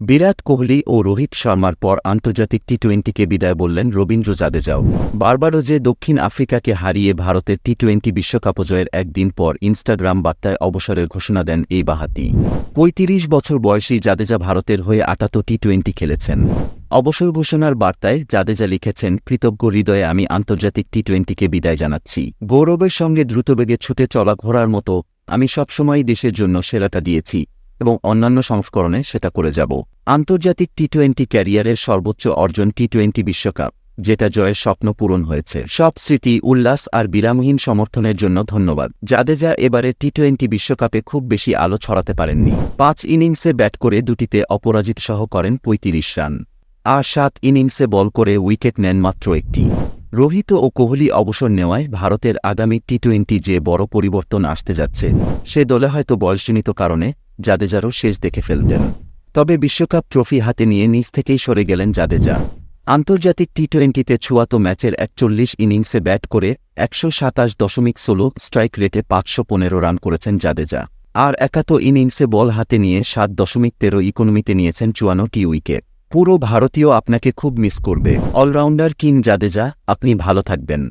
বিরাট কোহলি ও রোহিত শর্মার পর আন্তর্জাতিক টি-20কে বিদায় বললেন রবীন্দ্র জাদেজাও। বারবাডোজে দক্ষিণ আফ্রিকাকে হারিয়ে ভারতের টি-20 বিশ্বকাপ জয়ের একদিন পর ইনস্টাগ্রাম বার্তায় অবসরের ঘোষণা দেন এই বাঁহাতি। ৩৫ বছর বয়সী জাদেজা ভারতের হয়ে ৭৮ টি-20 খেলেছেন। অবসর ঘোষণার বার্তায় জাদেজা লিখেছেন, কৃতজ্ঞ হৃদয়ে আমি আন্তর্জাতিক টি-20কে বিদায় জানাচ্ছি। গৌরবের সঙ্গে দ্রুতবেগে ছুটে চলা ঘোড়ার মতো আমি সবসময়ই দেশের জন্য সেরাটা দিয়েছি এবং অন্যান্য সংস্করণে সেটা করে যাব। আন্তর্জাতিক টি-20 ক্যারিয়ারের সর্বোচ্চ অর্জন টি-20 বিশ্বকাপ, যেটা জয়ের স্বপ্ন পূরণ হয়েছে। সব স্মৃতি, উল্লাস আর বিরামহীন সমর্থনের জন্য ধন্যবাদ। জাদেজা এবারে টি-20 বিশ্বকাপে খুব বেশি আলো ছড়াতে পারেননি। ৫ ইনিংসে ব্যাট করে দুটিতে অপরাজিত সহ করেন ৩৫ রান, আর ৭ ইনিংসে বল করে উইকেট নেন মাত্র একটি। রোহিত ও কোহলি অবসর নেওয়ায় ভারতের আগামী টি-20 যে বড় পরিবর্তন আসতে যাচ্ছে, সে দলে হয়তো বয়সজনিত কারণে জাদেজারও শেষ দেখে ফেলতেন। তবে বিশ্বকাপ ট্রফি হাতে নিয়ে নিজ থেকেই সরে গেলেন জাদেজা। আন্তর্জাতিক টি-20তে ৭৪ ম্যাচের ৪১ ইনিংসে ব্যাট করে ১২৭.১৬ স্ট্রাইক রেটে ৫১৫ রান করেছেন জাদেজা, আর ৭১ ইনিংসে বল হাতে নিয়ে ৭.১৩ ইকোনমিতে নিয়েছেন ৫৪টি উইকেট। পুরো ভারতীয় আপনাকে খুব মিস করবে। অলরাউন্ডার কিং জাদেজা, আপনি ভালো থাকবেন।